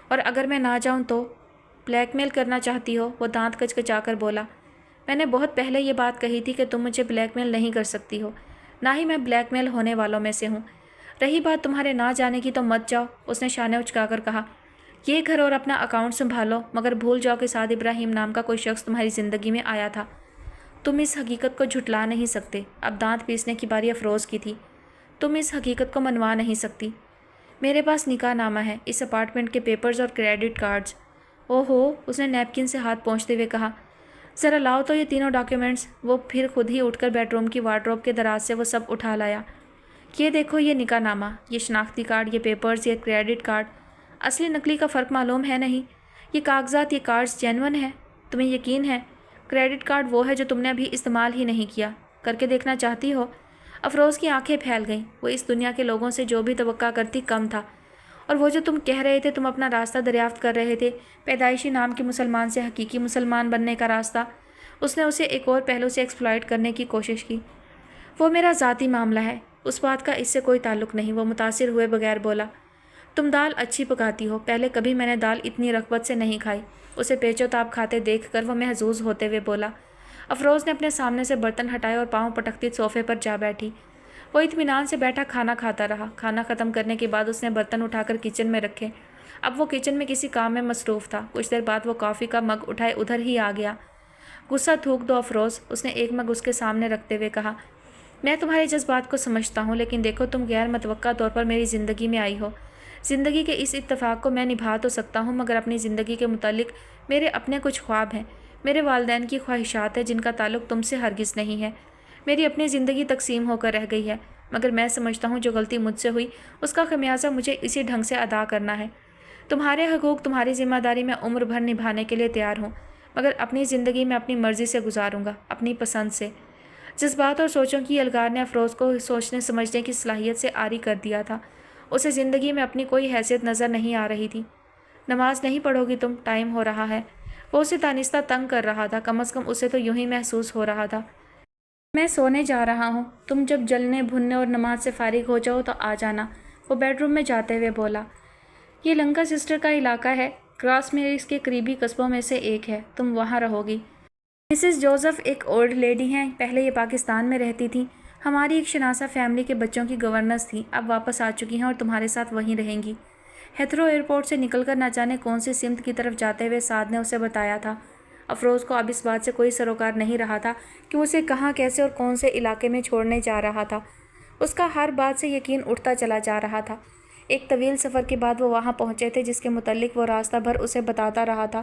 اور اگر میں نہ جاؤں تو؟ بلیک میل کرنا چاہتی ہو؟ وہ دانت کچکچا کر بولا۔ میں نے بہت پہلے یہ بات کہی تھی کہ تم مجھے بلیک میل نہیں کر سکتی ہو، نہ ہی میں بلیک میل ہونے والوں میں سے ہوں۔ رہی بات تمہارے نہ جانے کی تو مت جاؤ، اس نے شانے اچکا کر کہا۔ یہ گھر اور اپنا اکاؤنٹ سنبھالو، مگر بھول جاؤ کہ سعد ابراہیم نام کا کوئی شخص تمہاری زندگی میں آیا تھا۔ تم اس حقیقت کو جھٹلا نہیں سکتے۔ اب دانت پیسنے کی باری افروز کی تھی۔ تم اس حقیقت کو منوا نہیں سکتی۔ میرے پاس نکاح نامہ ہے، اس اپارٹمنٹ کے پیپرز اور کریڈٹ کارڈز۔ اوہو، اس نے نیپکن سے ہاتھ پہنچتے ہوئے کہا۔ ذرا لاؤ تو یہ تینوں ڈاکیومنٹس۔ وہ پھر خود ہی اٹھ کر بیڈ روم کی وارڈروب کے دراز سے وہ سب اٹھا لایا۔ یہ دیکھو، یہ نکاح نامہ، یہ شناختی کارڈ، یہ پیپرز، یہ کریڈٹ کارڈ۔ اصلی نقلی کا فرق معلوم ہے نہیں؟ یہ کاغذات، یہ کارڈز جینون ہیں؟ تمہیں یقین ہے؟ کریڈٹ کارڈ وہ ہے جو تم نے ابھی استعمال ہی نہیں کیا، کر کے دیکھنا چاہتی ہو؟ افروز کی آنکھیں پھیل گئیں۔ وہ اس دنیا کے لوگوں سے جو بھی توقع کرتی کم تھا۔ اور وہ جو تم کہہ رہے تھے، تم اپنا راستہ دریافت کر رہے تھے، پیدائشی نام کے مسلمان سے حقیقی مسلمان بننے کا راستہ، اس نے اسے ایک اور پہلو سے ایکسپلائٹ کرنے کی کوشش کی۔ وہ میرا ذاتی معاملہ ہے، اس بات کا اس سے کوئی تعلق نہیں، وہ متاثر ہوئے بغیر بولا۔ تم دال اچھی پکاتی ہو، پہلے کبھی میں نے دال اتنی رغبت سے نہیں کھائی، اسے پیچو تاب کھاتے دیکھ کر وہ محظوظ ہوتے ہوئے بولا۔ افروز نے اپنے سامنے سے برتن ہٹائے اور پاؤں پٹکتی صوفے پر جا بیٹھی۔ وہ اطمینان سے بیٹھا کھانا کھاتا رہا۔ کھانا ختم کرنے کے بعد اس نے برتن اٹھا کر کچن میں رکھے۔ اب وہ کچن میں کسی کام میں مصروف تھا۔ کچھ دیر بعد وہ کافی کا مگ اٹھائے ادھر ہی آ گیا۔ غصہ تھوک دو افروز، اس نے ایک مگ اس کے سامنے رکھتے ہوئے کہا۔ میں تمہارے جذبات کو سمجھتا ہوں، لیکن دیکھو تم غیر متوقع طور پر میری زندگی میں آئی ہو۔ زندگی کے اس اتفاق کو میں نبھا تو سکتا ہوں، مگر اپنی زندگی کے متعلق میرے اپنے کچھ خواب ہیں، میرے والدین کی خواہشات ہیں جن کا تعلق تم سے ہرگز نہیں ہے۔ میری اپنی زندگی تقسیم ہو کر رہ گئی ہے، مگر میں سمجھتا ہوں جو غلطی مجھ سے ہوئی اس کا خمیازہ مجھے اسی ڈھنگ سے ادا کرنا ہے۔ تمہارے حقوق، تمہاری ذمہ داری میں عمر بھر نبھانے کے لیے تیار ہوں، مگر اپنی زندگی میں اپنی مرضی سے گزاروں گا، اپنی پسند سے۔ جذبات اور سوچوں کی الگار نے افروز کو سوچنے سمجھنے کی صلاحیت سے عاری کر دیا تھا۔ اسے زندگی میں اپنی کوئی حیثیت نظر نہیں آ رہی تھی۔ نماز نہیں پڑھو گی تم؟ ٹائم ہو رہا ہے۔ وہ اسے دانستہ تنگ کر رہا تھا، کم از کم اسے تو یوں ہی محسوس ہو رہا تھا۔ میں سونے جا رہا ہوں، تم جب جلنے بھننے اور نماز سے فارغ ہو جاؤ تو آ جانا، وہ بیڈ روم میں جاتے ہوئے بولا۔ یہ لنکا سسٹر کا علاقہ ہے، کراس میریز کے قریبی قصبوں میں سے ایک ہے، تم وہاں رہو گی۔ مسز جوزف ایک اولڈ لیڈی ہیں، پہلے یہ پاکستان میں رہتی تھیں، ہماری ایک شناسہ فیملی کے بچوں کی گورننس تھی، اب واپس آ چکی ہیں اور تمہارے ساتھ وہیں رہیں گی۔ ہیتھرو ایئرپورٹ سے نکل کر نہ جانے کون سی سمت کی طرف جاتے ہوئے سعد نے اسے بتایا تھا۔ افروز کو اب اس بات سے کوئی سروکار نہیں رہا تھا کہ وہ اسے کہاں، کیسے اور کون سے علاقے میں چھوڑنے جا رہا تھا۔ اس کا ہر بات سے یقین اٹھتا چلا جا رہا تھا۔ ایک طویل سفر کے بعد وہ وہاں پہنچے تھے جس کے متعلق وہ راستہ بھر اسے بتاتا رہا تھا،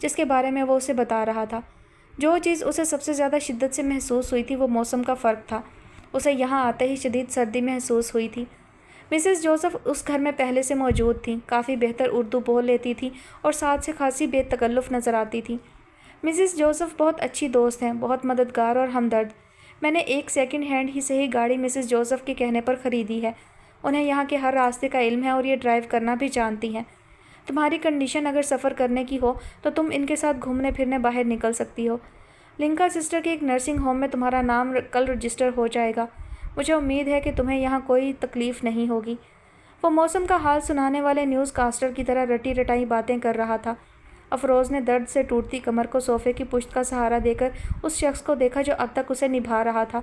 جس کے بارے میں وہ اسے بتا رہا تھا۔ جو چیز اسے سب سے زیادہ شدت سے محسوس ہوئی تھی وہ موسم کا فرق تھا۔ اسے یہاں آتے ہی شدید سردی محسوس ہوئی تھی۔ مسز جوزف اس گھر میں پہلے سے موجود تھیں، کافی بہتر اردو بول لیتی تھیں اور ساتھ سے خاصی بے تکلف نظر آتی تھیں۔ مسز جوزف بہت اچھی دوست ہیں، بہت مددگار اور ہمدرد۔ میں نے ایک سیکنڈ ہینڈ ہی صحیح گاڑی مسز جوزف کے کہنے پر خریدی ہے۔ انہیں یہاں کے ہر راستے کا علم ہے اور یہ ڈرائیو کرنا بھی جانتی ہیں۔ تمہاری کنڈیشن اگر سفر کرنے کی ہو تو تم ان کے ساتھ گھومنے پھرنے باہر نکل سکتی ہو۔ لنکا سسٹر کے ایک نرسنگ ہوم میں تمہارا نام کل رجسٹر ہو جائے گا۔ مجھے امید ہے کہ تمہیں یہاں کوئی تکلیف نہیں ہوگی۔ وہ موسم کا حال سنانے والے نیوز کاسٹر کی طرح رٹی رٹائی باتیں کر رہا تھا۔ افروز نے درد سے ٹوٹتی کمر کو صوفے کی پشت کا سہارا دے کر اس شخص کو دیکھا جو اب تک اسے نبھا رہا تھا،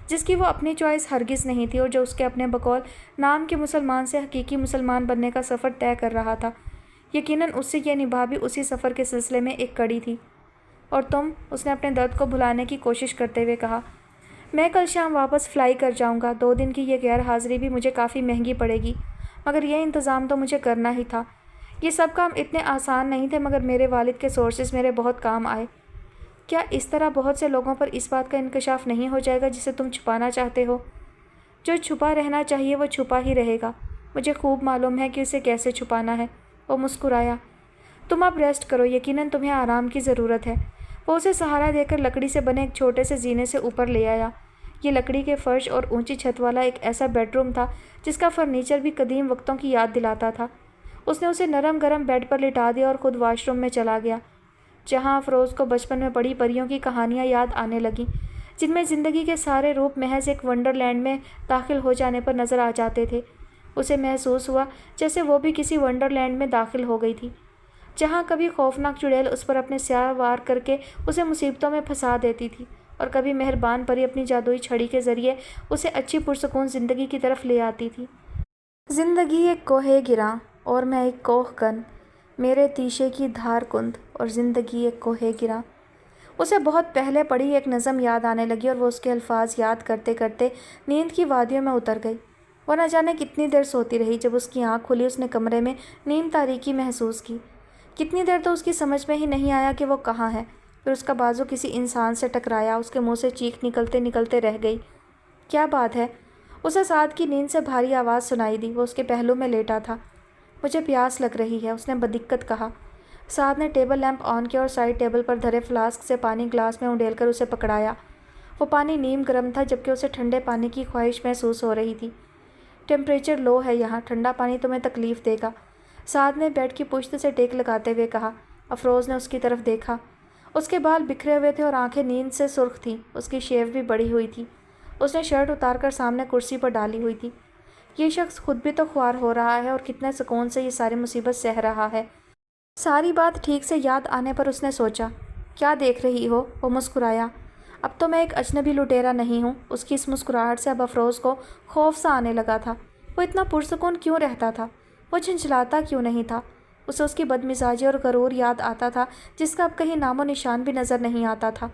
جس کی وہ اپنی چوائس ہرگز نہیں تھی اور جو اس کے اپنے بقول نام کے مسلمان سے حقیقی مسلمان بننے کا سفر طے کر رہا تھا۔ یقیناً اس سے یہ نبھا بھی اسی سفر کے سلسلے میں ایک کڑی تھی۔ اور تم، اس نے اپنے درد کو بھلانے کی کوشش کرتے ہوئے کہا، میں کل شام واپس فلائی کر جاؤں گا۔ 2 دن کی یہ غیر حاضری بھی مجھے کافی مہنگی پڑے گی، مگر یہ انتظام تو مجھے کرنا ہی تھا۔ یہ سب کام اتنے آسان نہیں تھے مگر میرے والد کے سورسز میرے بہت کام آئے۔ کیا اس طرح بہت سے لوگوں پر اس بات کا انکشاف نہیں ہو جائے گا جسے تم چھپانا چاہتے ہو؟ جو چھپا رہنا چاہیے وہ چھپا ہی رہے گا۔ مجھے خوب معلوم ہے کہ اسے کیسے چھپانا ہے۔ وہ مسکرایا۔ تم اب ریسٹ کرو، یقیناً تمہیں آرام کی ضرورت ہے۔ وہ اسے سہارا دے کر لکڑی سے بنے ایک چھوٹے سے زینے سے اوپر لے آیا۔ یہ لکڑی کے فرش اور اونچی چھت والا ایک ایسا بیڈ روم تھا جس کا فرنیچر بھی قدیم وقتوں کی یاد دلاتا تھا۔ اس نے اسے نرم گرم بیڈ پر لٹا دیا اور خود واش روم میں چلا گیا، جہاں افروز کو بچپن میں پڑھی پریوں کی کہانیاں یاد آنے لگیں، جن میں زندگی کے سارے روپ محض ایک ونڈر لینڈ میں داخل ہو جانے پر نظر آ جاتے تھے۔ اسے محسوس ہوا جیسے وہ بھی کسی ونڈر لینڈ میں داخل ہو گئی تھی، جہاں کبھی خوفناک چڑیل اس پر اپنے سیاہ وار کر کے اسے مصیبتوں میں پھنسا دیتی تھی اور کبھی مہربان پری اپنی جادوئی چھڑی کے ذریعے اسے اچھی پرسکون زندگی کی طرف لے آتی تھی۔ زندگی ایک کوہ گراں اور میں ایک کوہ کن، میرے تیشے کی دھار کند، اور زندگی ایک کوہ گراں۔ اسے بہت پہلے پڑھی ایک نظم یاد آنے لگی اور وہ اس کے الفاظ یاد کرتے کرتے نیند کی وادیوں میں اتر گئی۔ وہ نہ جانے کتنی دیر سوتی رہی۔ جب اس کی آنکھ کھلی اس نے کمرے میں نیم تاریکی محسوس کی۔ کتنی دیر تو اس کی سمجھ میں ہی نہیں آیا کہ وہ کہاں ہے۔ پھر اس کا بازو کسی انسان سے ٹکرایا، اس کے منہ سے چیخ نکلتے نکلتے رہ گئی۔ کیا بات ہے؟ اسے سعد کی نیند سے بھاری آواز سنائی دی۔ وہ اس کے پہلو میں لیٹا تھا۔ مجھے پیاس لگ رہی ہے، اس نے بدقت کہا۔ سعد نے ٹیبل لیمپ آن کیا اور سائڈ ٹیبل پر دھرے فلاسک سے پانی گلاس میں انڈیل کر اسے پکڑایا۔ وہ پانی نیم گرم تھا جبکہ اسے ٹھنڈے پانی کی خواہش محسوس ہو رہی تھی۔ ٹیمپریچر لو ہے یہاں، ٹھنڈا پانی تمہیں تکلیف دے گا، سعد نے بیڈ کی پشت سے ٹیک لگاتے ہوئے کہا۔ افروز نے اس کی طرف دیکھا۔ اس کے بال بکھرے ہوئے تھے اور آنکھیں نیند سے سرخ تھیں۔ اس کی شیو بھی بڑھی ہوئی تھی۔ اس نے شرٹ اتار کر سامنے کرسی پر ڈالی ہوئی تھی۔ یہ شخص خود بھی تو خوار ہو رہا ہے اور کتنے سکون سے یہ ساری مصیبت سہ رہا ہے۔ ساری بات ٹھیک سے یاد آنے پر اس نے سوچا، کیا دیکھ رہی ہو؟ وہ مسکرایا۔ اب تو میں ایک اجنبی لٹیرا نہیں ہوں۔ اس کی اس مسکراہٹ سے اب افروز کو خوف سا آنے لگا تھا۔ وہ اتنا پرسکون کیوں رہتا تھا؟ وہ جھنجھلاتا کیوں نہیں تھا؟ اسے اس کی بدمزاجی اور غرور یاد آتا تھا جس کا اب کہیں نام و نشان بھی نظر نہیں آتا تھا۔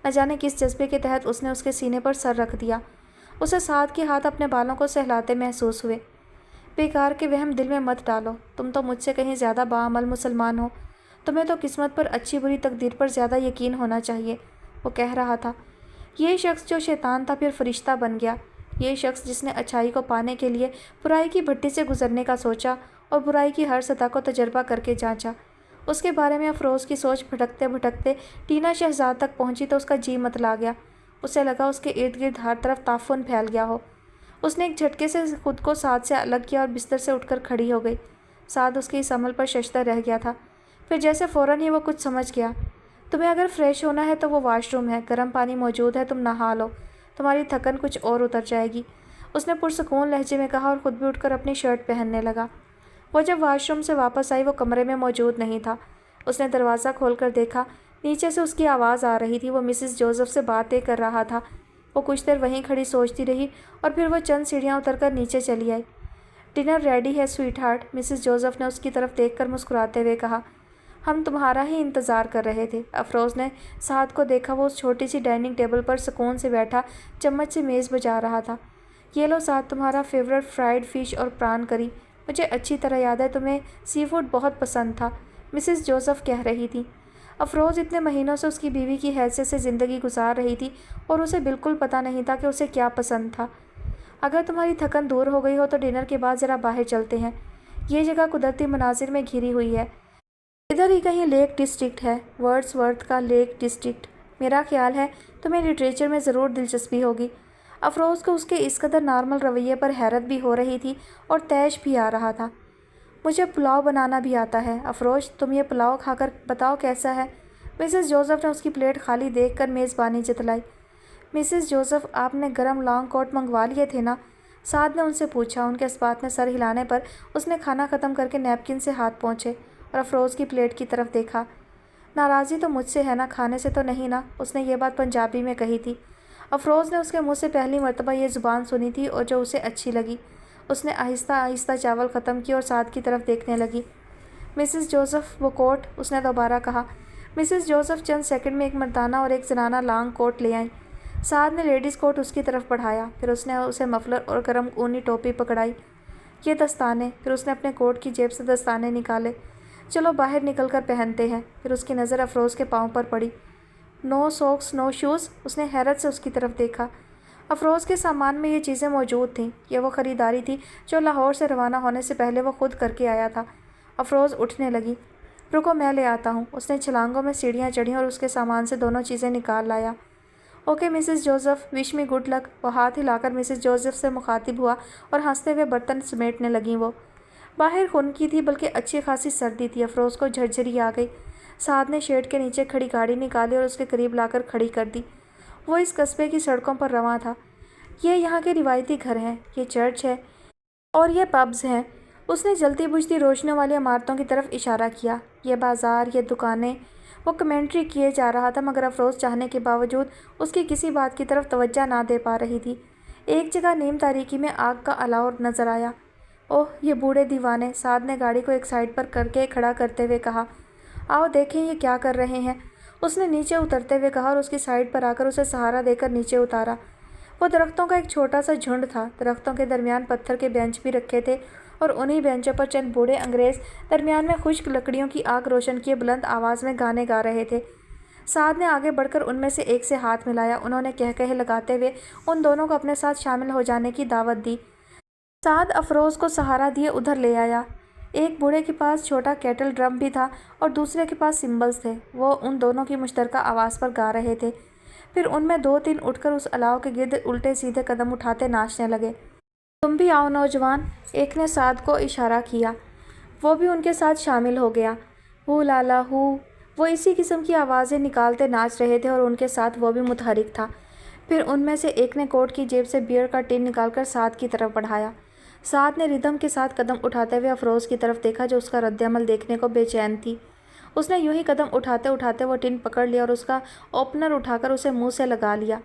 نہ جانے کس جذبے کے تحت اس نے اس کے سینے پر سر رکھ دیا۔ اسے سعد کے ہاتھ اپنے بالوں کو سہلاتے محسوس ہوئے۔ بیکار کے وہم دل میں مت ڈالو، تم تو مجھ سے کہیں زیادہ باعمل مسلمان ہو۔ تمہیں تو قسمت پر، اچھی بری تقدیر پر زیادہ یقین ہونا چاہیے، وہ کہہ رہا تھا۔ یہ شخص جو شیطان تھا پھر فرشتہ بن گیا۔ یہ شخص جس نے اچھائی کو پانے کے لیے برائی کی بھٹی سے گزرنے کا سوچا اور برائی کی ہر سطح کو تجربہ کر کے جانچا۔ اس کے بارے میں افروز کی سوچ بھٹکتے بھٹکتے ٹینا شہزاد تک پہنچی تو اس کا جی متلا گیا۔ اسے لگا اس کے ارد گرد ہر طرف تعفن پھیل گیا ہو۔ اس نے ایک جھٹکے سے خود کو سعد سے الگ کیا اور بستر سے اٹھ کر کھڑی ہو گئی۔ سعد اس کے اس عمل پر ششدر رہ گیا تھا۔ پھر جیسے فوراً ہی وہ کچھ سمجھ گیا۔ تمہیں اگر فریش ہونا ہے تو وہ واش روم ہے، گرم پانی موجود ہے، تم نہا لو، تمہاری تھکن کچھ اور اتر جائے گی، اس نے پرسکون لہجے میں کہا اور خود بھی اٹھ کر اپنی شرٹ پہننے لگا۔ وہ جب واش روم سے واپس آئی وہ کمرے میں موجود نہیں تھا۔ اس نے دروازہ کھول کر دیکھا، نیچے سے اس کی آواز آ رہی تھی۔ وہ مسز جوزف سے باتیں کر رہا تھا۔ وہ کچھ دیر وہیں کھڑی سوچتی رہی اور پھر وہ چند سیڑھیاں اتر کر نیچے چلی آئی۔ ڈنر ریڈی ہے سویٹ ہارٹ، مسز جوزف نے اس کی طرف دیکھ کر مسکراتے ہوئے کہا۔ ہم تمہارا ہی انتظار کر رہے تھے۔ افروز نے سعد کو دیکھا۔ وہ اس چھوٹی سی ڈائننگ ٹیبل پر سکون سے بیٹھا چمچ سے میز بجا رہا تھا۔ یہ لو سعد، تمہارا فیورٹ فرائیڈ فش اور پران کری۔ مجھے اچھی طرح یاد ہے تمہیں سی فوڈ بہت پسند تھا۔ مسز جوزف کہہ رہی تھی۔ افروز اتنے مہینوں سے اس کی بیوی کی حیثیت سے زندگی گزار رہی تھی اور اسے بالکل پتہ نہیں تھا کہ اسے کیا پسند تھا۔ اگر تمہاری تھکن دور ہو گئی ہو تو ڈنر کے بعد ذرا باہر چلتے ہیں۔ یہ جگہ قدرتی مناظر میں گھری ہوئی ہے۔ ادھر ہی کہیں لیک ڈسٹرکٹ ہے، ورڈز ورتھ کا لیک ڈسٹرکٹ۔ میرا خیال ہے تمہیں لٹریچر میں ضرور دلچسپی ہوگی۔ افروز کو اس کے اس قدر نارمل رویے پر حیرت بھی ہو رہی تھی اور تیش بھی آ رہا تھا۔ مجھے پلاؤ بنانا بھی آتا ہے افروز، تم یہ پلاؤ کھا کر بتاؤ کیسا ہے۔ مسز جوزف نے اس کی پلیٹ خالی دیکھ کر میزبانی جتلائی۔ مسز جوزف، آپ نے گرم لانگ کوٹ منگوا لیے تھے نا؟ سعد نے ان سے پوچھا۔ ان کے اس بات میں سر ہلانے پر اس نے کھانا ختم کر کے نیپکن سے ہاتھ پونچھے اور افروز کی پلیٹ کی طرف دیکھا۔ ناراضی تو مجھ سے ہے نا، کھانے سے تو نہیں نا؟ اس نے یہ بات پنجابی میں کہی تھی۔ افروز نے اس کے منہ سے پہلی مرتبہ یہ زبان سنی تھی اور جو اسے اچھی لگی۔ اس نے آہستہ آہستہ چاول ختم کیا اور سعد کی طرف دیکھنے لگی۔ مسز جوزف، وہ کوٹ، اس نے دوبارہ کہا۔ مسز جوزف چند سیکنڈ میں ایک مردانہ اور ایک زنانہ لانگ کوٹ لے آئیں۔ سعد نے لیڈیز کوٹ اس کی طرف بڑھایا، پھر اس نے اسے مفلر اور گرم اونی ٹوپی پکڑائی۔ یہ دستانے، پھر اس نے اپنے کوٹ کی جیب سے دستانے نکالے۔ چلو باہر نکل کر پہنتے ہیں۔ پھر اس کی نظر افروز کے پاؤں پر پڑی۔ نو سوکس نو شوز، اس نے حیرت سے اس کی طرف دیکھا۔ افروز کے سامان میں یہ چیزیں موجود تھیں۔ یہ وہ خریداری تھی جو لاہور سے روانہ ہونے سے پہلے وہ خود کر کے آیا تھا۔ افروز اٹھنے لگی۔ رکو میں لے آتا ہوں۔ اس نے چھلانگوں میں سیڑھیاں چڑھیں اور اس کے سامان سے دونوں چیزیں نکال لایا۔ اوکے مسز جوزف، وش می گڈ لک۔ وہ ہاتھ ہلا کر مسز جوزف سے مخاطب ہوا اور ہنستے ہوئے برتن سمیٹنے لگیں۔ وہ باہر خنکی تھی بلکہ اچھی خاصی سردی تھی۔ افروز کو جھرجھری آ گئی۔ سعد نے شیڈ کے نیچے کھڑی گاڑی نکالی اور اس کے قریب لا کر کھڑی کر دی۔ وہ اس قصبے کی سڑکوں پر رواں تھا۔ یہ یہاں کے روایتی گھر ہیں، یہ چرچ ہے اور یہ پبز ہیں۔ اس نے جلتی بجھتی روشنیوں والی عمارتوں کی طرف اشارہ کیا۔ یہ بازار، یہ دکانیں۔ وہ کمنٹری کیے جا رہا تھا مگر افروز چاہنے کے باوجود اس کی کسی بات کی طرف توجہ نہ دے پا رہی تھی۔ ایک جگہ نیم تاریکی میں آگ کا الاؤ نظر آیا۔ اوہ یہ بوڑھے دیوانے، سعد نے گاڑی کو ایک سائڈ پر کر کے کھڑا کرتے ہوئے کہا۔ آؤ دیکھیں یہ کیا کر رہے ہیں، اس نے نیچے اترتے ہوئے کہا اور اس کی سائڈ پر آ کر اسے سہارا دے کر نیچے اتارا۔ وہ درختوں کا ایک چھوٹا سا جھنڈ تھا۔ درختوں کے درمیان پتھر کے بینچ بھی رکھے تھے اور انہی بینچوں پر چند بوڑھے انگریز درمیان میں خشک لکڑیوں کی آگ روشن کیے بلند آواز میں گانے گا رہے تھے۔ سعد نے آگے بڑھ کر ان میں سے ایک سے ہاتھ ملایا۔ انہوں نے کہے لگاتے ہوئے ان دونوں کو اپنے ساتھ شامل ہو جانے کی دعوت دی۔ سعد افروز کو سہارا دیے ادھر لے آیا۔ ایک بوڑھے کے پاس چھوٹا کیٹل ڈرم بھی تھا اور دوسرے کے پاس سمبلز تھے۔ وہ ان دونوں کی مشترکہ آواز پر گا رہے تھے۔ پھر ان میں دو تین اٹھ کر اس الاؤ کے گرد الٹے سیدھے قدم اٹھاتے ناچنے لگے۔ تم بھی آؤ نوجوان، ایک نے سعد کو اشارہ کیا۔ وہ بھی ان کے ساتھ شامل ہو گیا۔ ہو لالا ہو، وہ اسی قسم کی آوازیں نکالتے ناچ رہے تھے اور ان کے ساتھ وہ بھی متحرک تھا۔ پھر ان میں سے ایک نے کوٹ کی جیب سے بیئر کا ٹین نکال کر سعد کی طرف بڑھایا۔ سعد نے ردم کے ساتھ قدم اٹھاتے ہوئے افروز کی طرف دیکھا جو اس کا رد عمل دیکھنے کو بے چین تھی۔ اس نے یوں ہی قدم اٹھاتے اٹھاتے وہ ٹین پکڑ لیا اور اس کا اوپنر اٹھا کر اسے منہ سے لگا لیا۔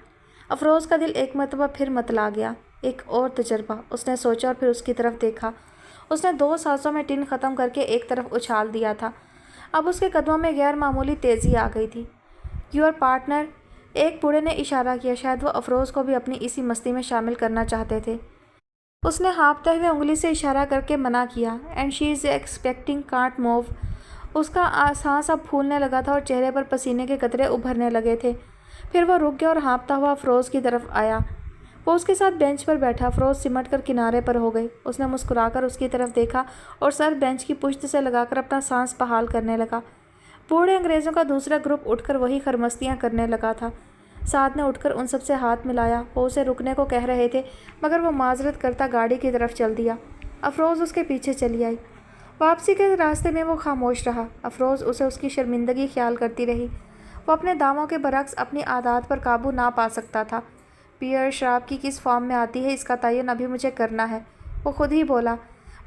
افروز کا دل ایک مرتبہ پھر متلا گیا۔ ایک اور تجربہ، اس نے سوچا اور پھر اس کی طرف دیکھا۔ اس نے 2 سانسوں میں ٹین ختم کر کے ایک طرف اچھال دیا تھا۔ اب اس کے قدموں میں غیر معمولی تیزی آ گئی تھی۔ یور پارٹنر، ایک بوڑھے نے اشارہ کیا۔ شاید وہ افروز کو بھی اپنی اسی مستی میں شامل کرنا چاہتے تھے۔ اس نے ہانپتے ہوئے انگلی سے اشارہ کر کے منع کیا۔ And she is expecting can't move. اس کا سانس اب پھولنے لگا تھا اور چہرے پر پسینے کے قطرے ابھرنے لگے تھے۔ پھر وہ رک گیا اور ہانپتا ہوا افروز کی طرف آیا۔ وہ اس کے ساتھ بینچ پر بیٹھا۔ افروز سمٹ کر کنارے پر ہو گئی۔ اس نے مسکرا کر اس کی طرف دیکھا اور سر بینچ کی پشت سے لگا کر اپنا سانس بحال کرنے لگا۔ بوڑھے انگریزوں کا دوسرا گروپ اٹھ کر وہی خرمستیاں کرنے لگا تھا۔ سعد نے اٹھ کر ان سب سے ہاتھ ملایا۔ وہ اسے رکنے کو کہہ رہے تھے مگر وہ معذرت کرتا گاڑی کی طرف چل دیا۔ افروز اس کے پیچھے چلی آئی۔ واپسی کے راستے میں وہ خاموش رہا۔ افروز اسے اس کی شرمندگی خیال کرتی رہی۔ وہ اپنے داموں کے برعکس اپنی عادات پر قابو نہ پا سکتا تھا۔ بیئر شراب کی کس فارم میں آتی ہے اس کا تعین ابھی مجھے کرنا ہے، وہ خود ہی بولا۔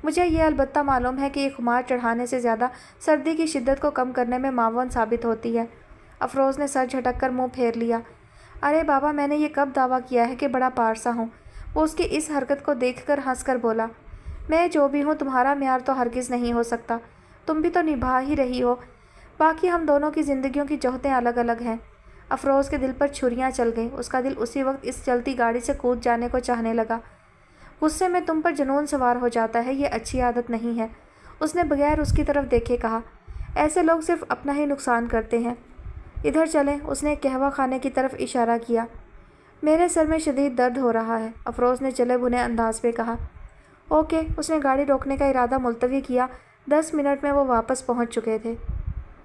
مجھے یہ البتہ معلوم ہے کہ یہ خمار چڑھانے سے زیادہ سردی کی شدت کو کم کرنے میں معاون ثابت ہوتی ہے۔ افروز نے سر جھٹک کر منہ پھیر لیا۔ ارے بابا، میں نے یہ کب دعویٰ کیا ہے کہ بڑا پارسا ہوں؟ وہ اس کی اس حرکت کو دیکھ کر ہنس کر بولا۔ میں جو بھی ہوں تمہارا معیار تو ہرگز نہیں ہو سکتا۔ تم بھی تو نبھا ہی رہی ہو۔ باقی ہم دونوں کی زندگیوں کی جوہتیں الگ الگ ہیں۔ افروز کے دل پر چھریاں چل گئیں۔ اس کا دل اسی وقت اس چلتی گاڑی سے کود جانے کو چاہنے لگا۔ غصے میں تم پر جنون سوار ہو جاتا ہے، یہ اچھی عادت نہیں ہے۔ اس نے بغیر اس کی طرف دیکھے کہا۔ ایسے لوگ صرف اپنا ہی نقصان کرتے ہیں۔ ادھر چلیں، اس نے قہوہ خانے کی طرف اشارہ کیا۔ میرے سر میں شدید درد ہو رہا ہے، افروز نے چلے بھنے انداز میں کہا۔ اوکے، اس نے گاڑی روکنے کا ارادہ ملتوی کیا۔ 10 منٹ میں وہ واپس پہنچ چکے تھے۔